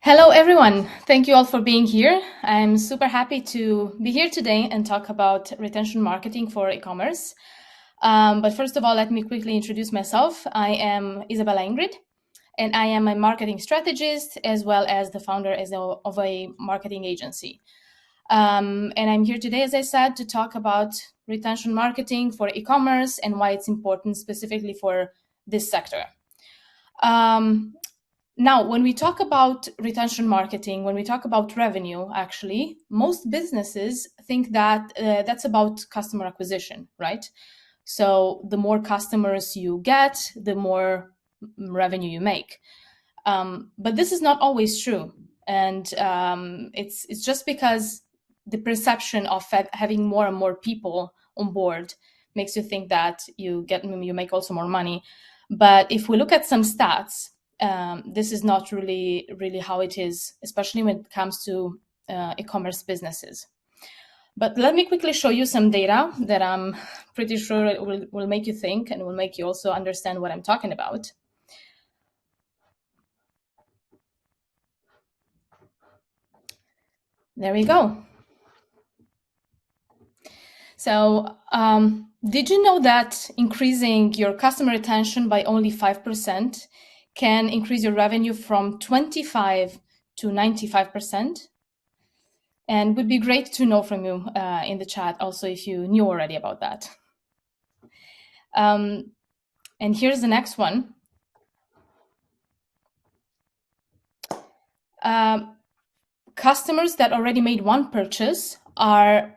Hello, everyone. Thank you all for being here. I'm super happy to be here today and talk about retention marketing for e-commerce. But first of all, let me quickly introduce myself. I am Isabella Ingrid, and I am a marketing strategist as well as the founder of a marketing agency. And I'm here today, as I said, to talk about retention marketing for e-commerce and why it's important specifically for this sector. Now, when we talk about retention marketing, when we talk about revenue, actually, most businesses think that that's about customer acquisition, right? So the more customers you get, the more revenue you make. But this is not always true. And it's just because the perception of having more and more people on board makes you think that you make also more money. But if we look at some stats, this is not really how it is, especially when it comes to e-commerce businesses. But let me quickly show you some data that I'm pretty sure will make you think and will make you also understand what I'm talking about. There we go. So did you know that increasing your customer retention by only 5% can increase your revenue from 25 to 95%? And would be great to know from you in the chat also if you knew already about that. And here's the next one. Customers that already made one purchase are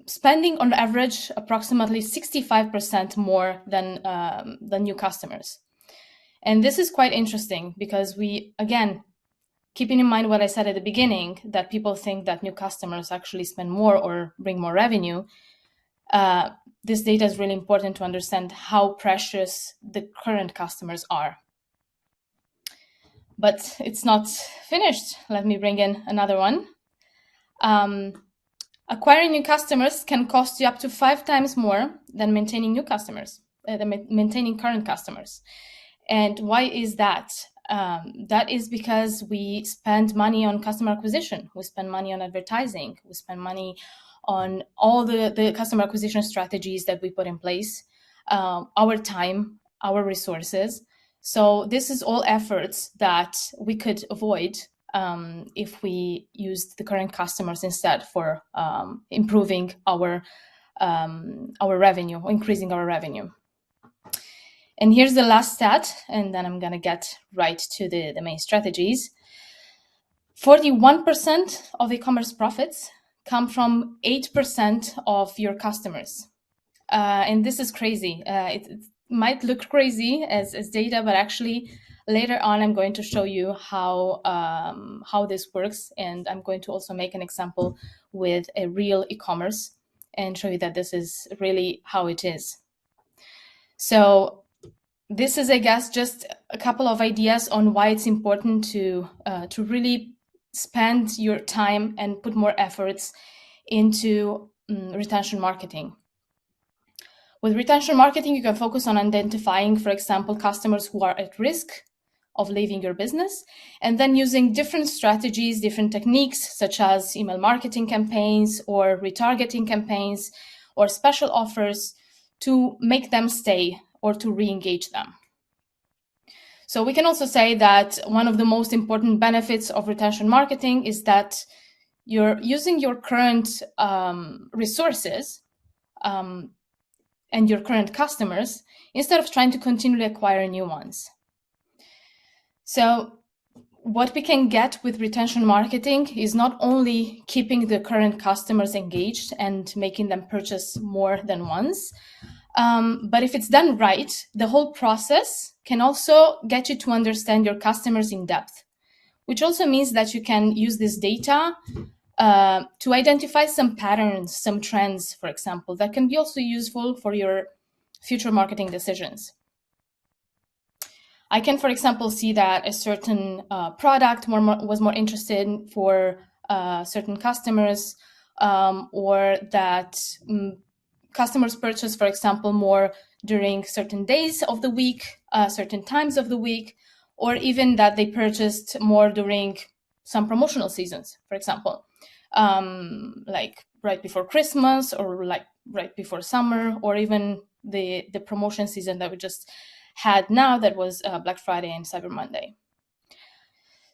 spending on average approximately 65% more than new customers. And this is quite interesting because we, again, keeping in mind what I said at the beginning, that people think that new customers actually spend more or bring more revenue, this data is really important to understand how precious the current customers are. But it's not finished. Let me bring in another one. Acquiring new customers can cost you up to 5 times more than maintaining new customers, maintaining current customers. And why is that? That is because we spend money on customer acquisition. We spend money on advertising. We spend money on all the customer acquisition strategies that we put in place, our time, our resources. So this is all efforts that we could avoid if we used the current customers instead for improving our revenue, increasing our revenue. And here's the last stat, and then I'm going to get right to the main strategies. 41% of e-commerce profits come from 8% of your customers. And this is crazy. It might look crazy as data, but actually later on, I'm going to show you how this works. And I'm going to also make an example with a real e-commerce and show you that this is really how it is. So this is, I guess, just a couple of ideas on why it's important to really spend your time and put more efforts into retention marketing. With retention marketing, you can focus on identifying, for example, customers who are at risk of leaving your business, and then using different strategies, different techniques, such as email marketing campaigns or retargeting campaigns or special offers to make them stay or to re-engage them. So we can also say that one of the most important benefits of retention marketing is that you're using your current resources and your current customers instead of trying to continually acquire new ones. So what we can get with retention marketing is not only keeping the current customers engaged and making them purchase more than once, but if it's done right, the whole process can also get you to understand your customers in depth, which also means that you can use this data to identify some patterns, some trends, for example, that can be also useful for your future marketing decisions. I can, for example, see that a certain product was more interested for certain customers, or that customers purchase, for example, more during certain days of the week, certain times of the week, or even that they purchased more during some promotional seasons, for example, like right before Christmas or like right before summer, or even the promotion season that we just had now, that was Black Friday and Cyber Monday.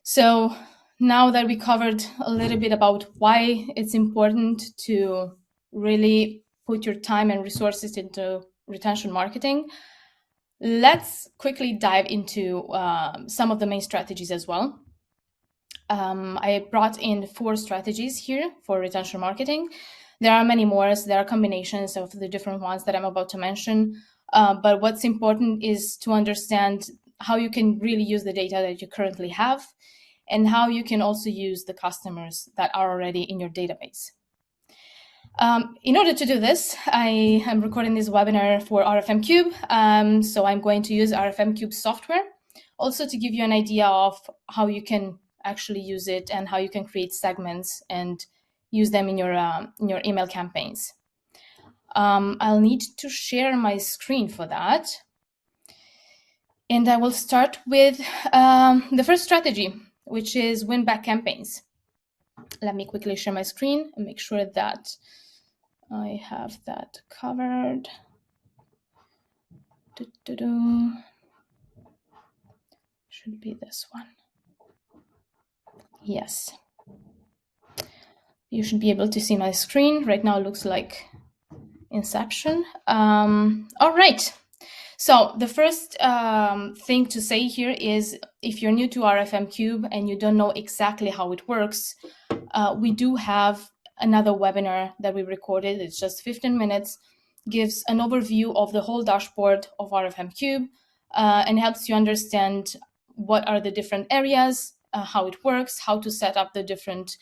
So now that we covered a little bit about why it's important to really put your time and resources into retention marketing, let's quickly dive into some of the main strategies as well. I brought in 4 strategies here for retention marketing. There are many more, so there are combinations of the different ones that I'm about to mention. But what's important is to understand how you can really use the data that you currently have, and how you can also use the customers that are already in your database. In order to do this, I am recording this webinar for RFMcube. So I'm going to use RFMcube software also to give you an idea of how you can actually use it and how you can create segments and use them in your email campaigns. I'll need to share my screen for that. And I will start with the first strategy, which is win-back campaigns. Let me quickly share my screen and make sure that I have that covered. Should be this one. Yes. You should be able to see my screen. Right now it looks like Inception. All right. So the first thing to say here is, if you're new to RFMcube and you don't know exactly how it works, we do have another webinar that we recorded. It's just 15 minutes, gives an overview of the whole dashboard of RFMcube, and helps you understand what are the different areas, how it works, how to set up the different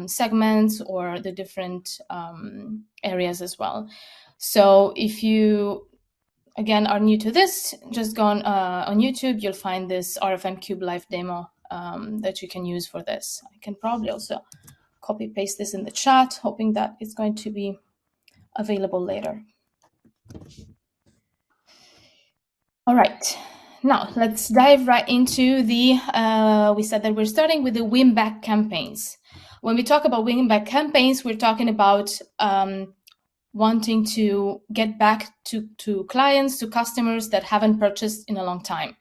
segments or the different areas as well. So if you, again, are new to this, just go on YouTube, you'll find this RFMcube live demo that you can use for this. I can probably also copy paste this in the chat, hoping that it's going to be available later. All right, now let's dive right into the, we said that we're starting with the win-back campaigns. When we talk about win-back campaigns, we're talking about wanting to get back to clients, to customers that haven't purchased in a long time.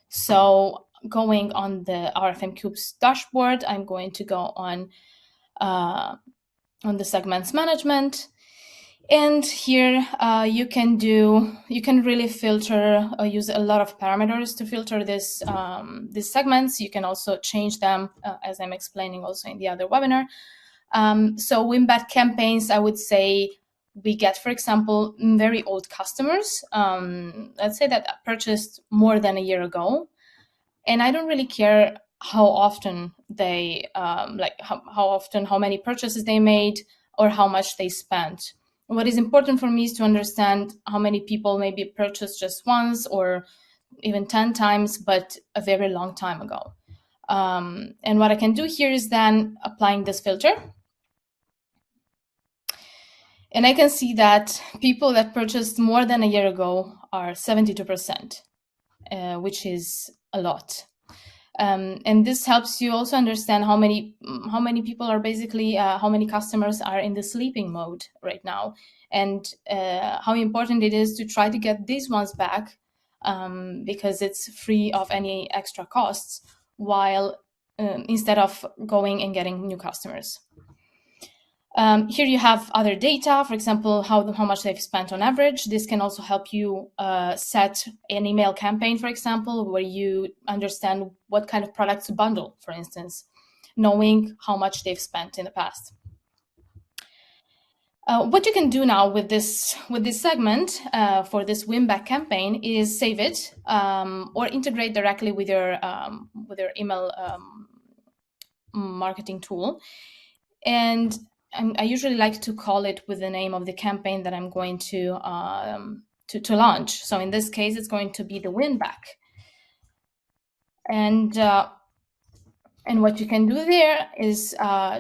So going on the RFMcube's dashboard, I'm going to go on the segments management. And here you can really filter, use a lot of parameters to filter these segments. You can also change them, as I'm explaining also in the other webinar. So win-back campaigns, I would say we get, for example, very old customers, let's say that purchased more than a year ago. And I don't really care how often they, how many purchases they made or how much they spent. What is important for me is to understand how many people maybe purchased just once or even 10 times, but a very long time ago. And what I can do here is then applying this filter. And I can see that people that purchased more than a year ago are 72%, which is a lot. And this helps you also understand how many people are basically, how many customers are in the sleeping mode right now, and how important it is to try to get these ones back, because it's free of any extra costs, while instead of going and getting new customers. Here you have other data, for example, how much they've spent on average. This can also help you set an email campaign, for example, where you understand what kind of products to bundle, for instance, knowing how much they've spent in the past. What you can do now with this segment for this win-back campaign is save it or integrate directly with your email marketing tool. And I usually like to call it with the name of the campaign that I'm going to launch. So in this case, it's going to be the win-back. And what you can do there is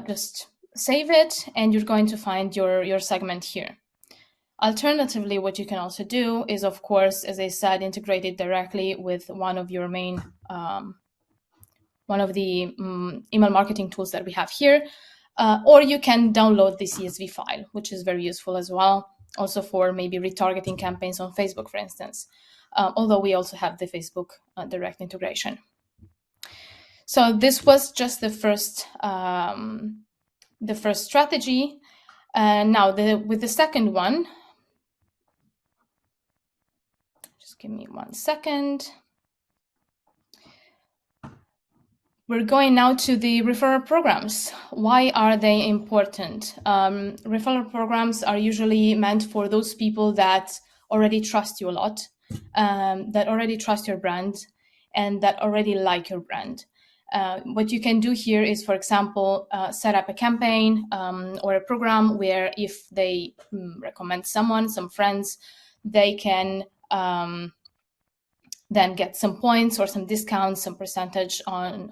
just save it, and you're going to find your segment here. Alternatively, what you can also do is, of course, as I said, integrate it directly with one of your main, one of the email marketing tools that we have here, or you can download the CSV file, which is very useful as well, also for maybe retargeting campaigns on Facebook, for instance, although we also have the Facebook direct integration. So this was just the first strategy. Now, with the second one, just give me 1 second. We're going now to the referral programs. Why are they important? Referral programs are usually meant for those people that already trust you a lot, that already trust your brand, and that already like your brand. What you can do here is, for example, set up a campaign or a program where if they recommend someone, some friends, they can then get some points or some discounts, some percentage off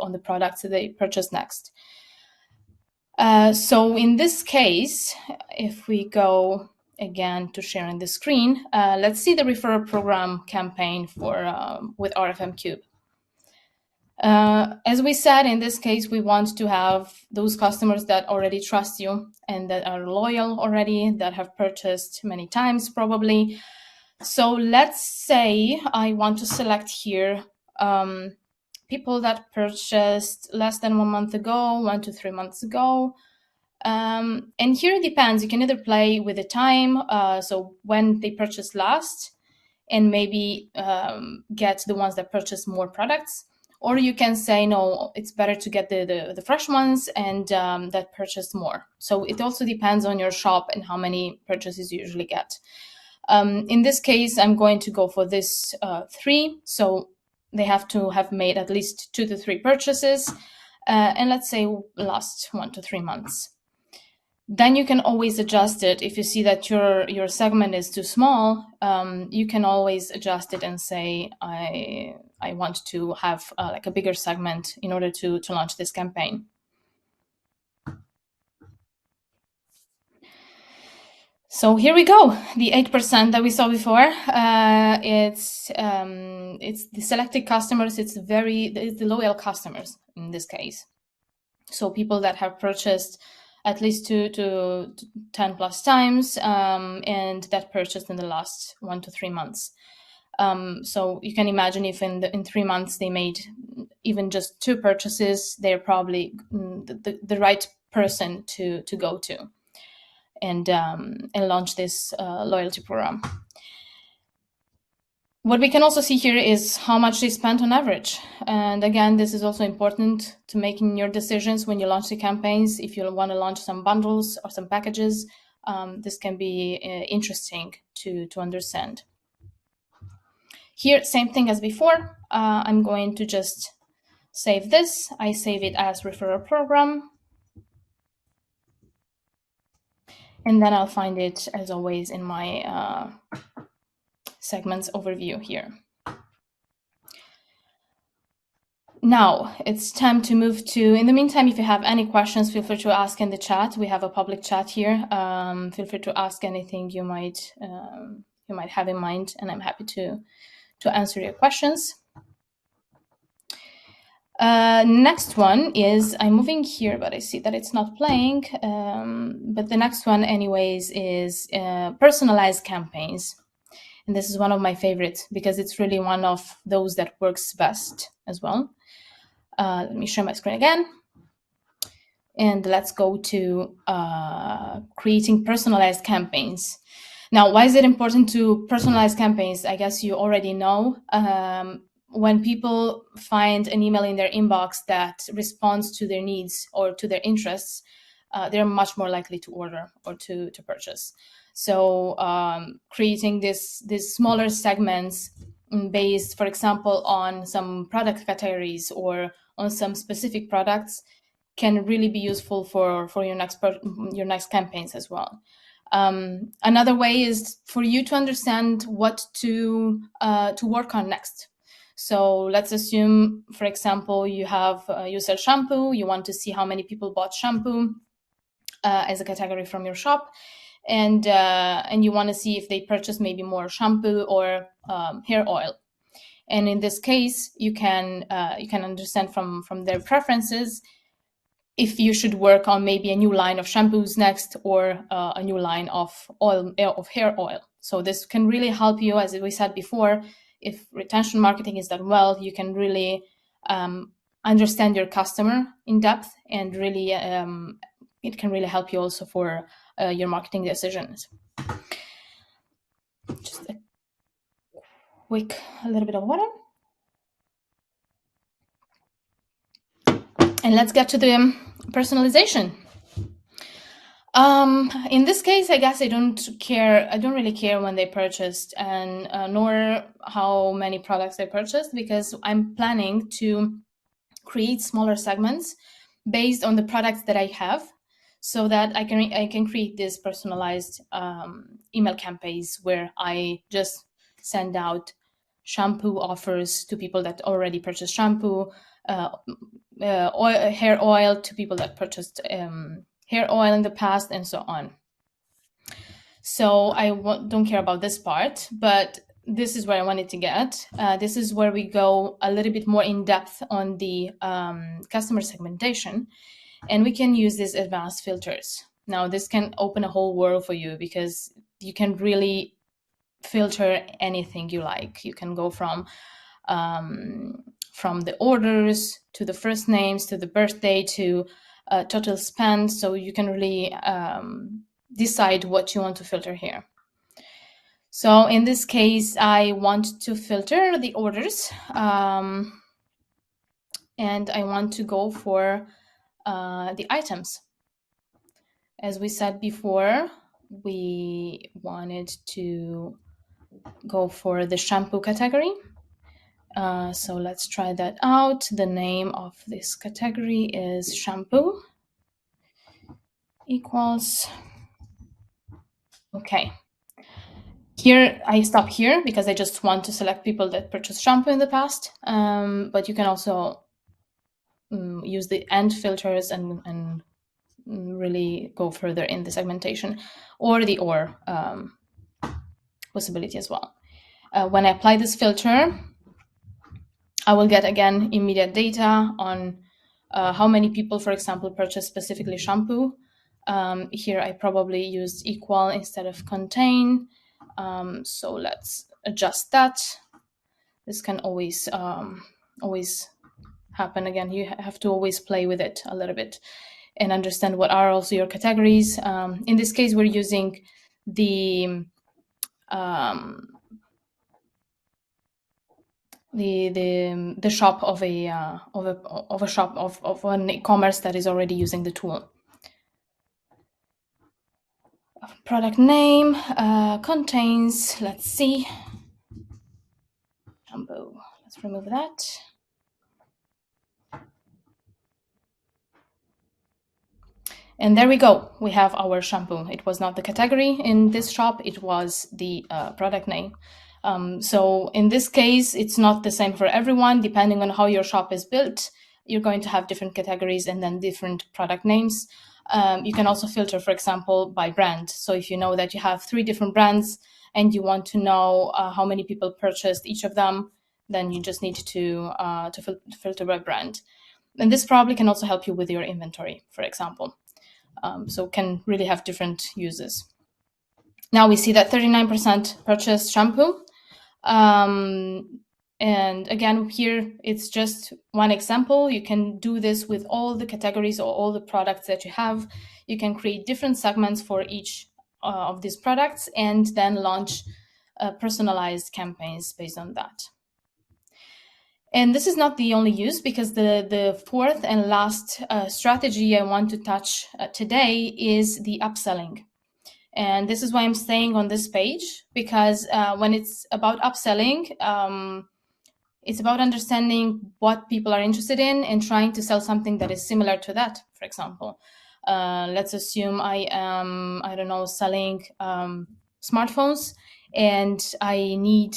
on the products that they purchase next. So in this case, if we go again to sharing the screen, let's see the referral program campaign with RFMcube. As we said, in this case, we want to have those customers that already trust you and that are loyal already, that have purchased many times probably. So let's say I want to select here people that purchased less than 1 month ago, 1 to 3 months ago. And here it depends. You can either play with the time, so when they purchased last, and maybe get the ones that purchase more products. Or you can say, no, it's better to get the fresh ones and that purchase more. So it also depends on your shop and how many purchases you usually get. In this case, I'm going to go for this 3. So they have to have made at least 2 to 3 purchases. And let's say last 1 to 3 months. Then you can always adjust it. If you see that your segment is too small, you can always adjust it and say, I want to have like a bigger segment in order to launch this campaign. So here we go, the 8% that we saw before. It's the selected customers. It's the loyal customers in this case. So people that have purchased at least 2 to 10 plus times, and that purchased in the last 1 to 3 months. So you can imagine if in 3 months they made even just 2 purchases, they're probably the right person to go to and launch this loyalty program. What we can also see here is how much they spent on average. And again, this is also important to making your decisions when you launch the campaigns. If you want to launch some bundles or some packages, this can be interesting to understand. Here, same thing as before. I'm going to just save this. I save it as referral program. And then I'll find it, as always, in my segments overview here. Now it's time to move to, in the meantime, if you have any questions, feel free to ask in the chat. We have a public chat here. Feel free to ask anything you might have in mind, and I'm happy to answer your questions. Next one is, I'm moving here, but I see that it's not playing. But the next one anyways is personalized campaigns. And this is one of my favorites because it's really one of those that works best as well. Let me share my screen again. And let's go to creating personalized campaigns. Now, why is it important to personalize campaigns? I guess you already know. When people find an email in their inbox that responds to their needs or to their interests, they're much more likely to order or to purchase. So creating these smaller segments based, for example, on some product categories or on some specific products can really be useful for your next campaigns as well. Another way is for you to understand what to work on next. So let's assume, for example, you sell shampoo. You want to see how many people bought shampoo as a category from your shop. and you want to see if they purchase maybe more shampoo or hair oil. And in this case, you can understand from their preferences if you should work on maybe a new line of shampoos next, or a new line of hair oil. So this can really help you, as we said before. If retention marketing is done well, you can really understand your customer in depth, and really it can really help you also for your marketing decisions. Just a little bit of water. And let's get to the personalization. In this case, I guess I don't really care when they purchased, and nor how many products they purchased, because I'm planning to create smaller segments based on the products that I have, so that I can create this personalized email campaigns where I just send out shampoo offers to people that already purchased shampoo, hair oil to people that purchased hair oil in the past, and so on. So I don't care about this part, but this is where I wanted to get. This is where we go a little bit more in depth on the customer segmentation, and we can use these advanced filters. Now, this can open a whole world for you, because you can really filter anything you like. You can go from the orders to the first names to the birthday to total spend. So you can really decide what you want to filter here. So in this case, I want to filter the orders, and I want to go for the items. As we said before, we wanted to go for the shampoo category. So let's try that out. The name of this category is shampoo equals. Okay. Here, I stop here because I just want to select people that purchased shampoo in the past. But you can also use the end filters and really go further in the segmentation, or the possibility as well. When I apply this filter, I will get, again, immediate data on how many people, for example, purchase specifically shampoo. Here I probably used equal instead of contain. So let's adjust that. This can always happen. Again, you have to always play with it a little bit and understand what are also your categories. In this case, we're using the shop of an e-commerce that is already using the tool. Product name contains, let's see, shampoo. Let's remove that. And there we go. We have our shampoo. It was not the category in this shop. It was the product name. So in this case, it's not the same for everyone. Depending on how your shop is built, you're going to have different categories and then different product names. You can also filter, for example, by brand. So if you know that you have 3 different brands and you want to know how many people purchased each of them, then you just need to filter by brand. And this probably can also help you with your inventory, for example. So can really have different uses. Now we see that 39% purchased shampoo. And again, here it's just one example. You can do this with all the categories or all the products that you have. You can create different segments for each of these products, and then launch personalized campaigns based on that. And this is not the only use, because the fourth and last strategy I want to touch today is the upselling. And this is why I'm staying on this page, because when it's about upselling, it's about understanding what people are interested in and trying to sell something that is similar to that. For example, let's assume I am, selling smartphones, and I need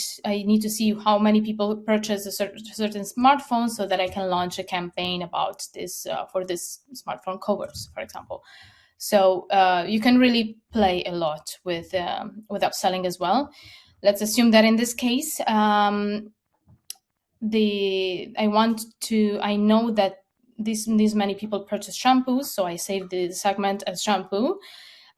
to see how many people purchase a certain smartphone, so that I can launch a campaign about this for this smartphone covers, for example. So you can really play a lot with upselling as well. Let's assume that in this case, I know that these many people purchase shampoos, so I save the segment as shampoo.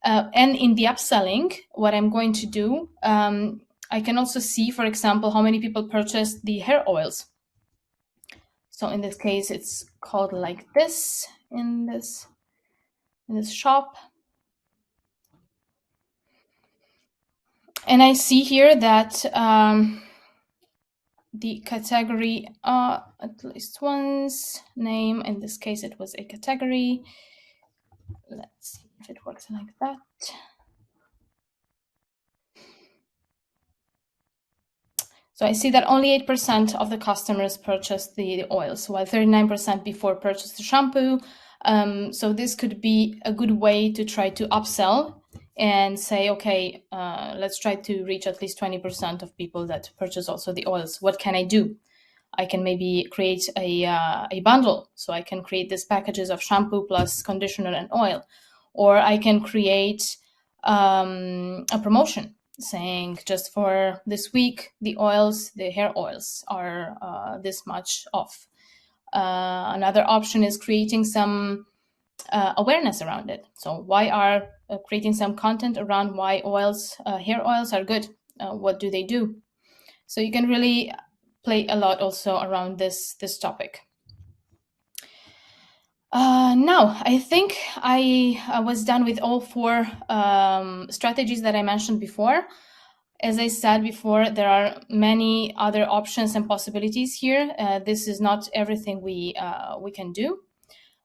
And in the upselling, what I'm going to do, I can also see, for example, how many people purchase the hair oils. So in this case, it's called like this in this shop. And I see here that the category at least one's name. In this case, it was a category. Let's see if it works like that. So I see that only 8% of the customers purchased the oils, while 39% before purchased the shampoo. So this could be a good way to try to upsell and say, okay, let's try to reach at least 20% of people that purchase also the oils. What can I do? I can maybe create a bundle. So I can create these packages of shampoo plus conditioner and oil. Or I can create a promotion saying just for this week, the hair oils are this much off. Another option is creating some awareness around it. So creating some content around why hair oils are good. What do they do? So you can really play a lot also around this topic. Now, I think I was done with all 4 strategies that I mentioned before. As I said before, there are many other options and possibilities here. This is not everything we can do,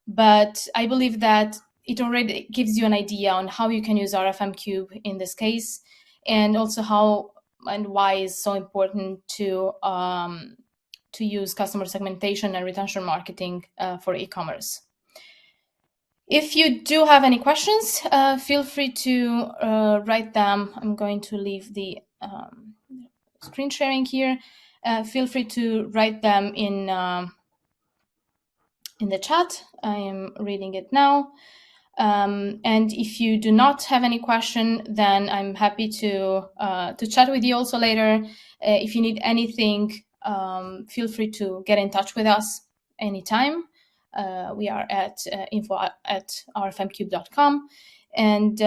but I believe that it already gives you an idea on how you can use RFMcube in this case, and also how and why it's so important to use customer segmentation and retention marketing for e-commerce. If you do have any questions, feel free to write them. I'm going to leave the screen sharing here. Feel free to write them in the chat. I am reading it now. And if you do not have any question, then I'm happy to chat with you also later. If you need anything, feel free to get in touch with us anytime. We are at info@rfmcube.com, and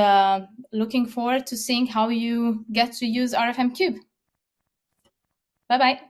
looking forward to seeing how you get to use RFMcube. Bye-bye.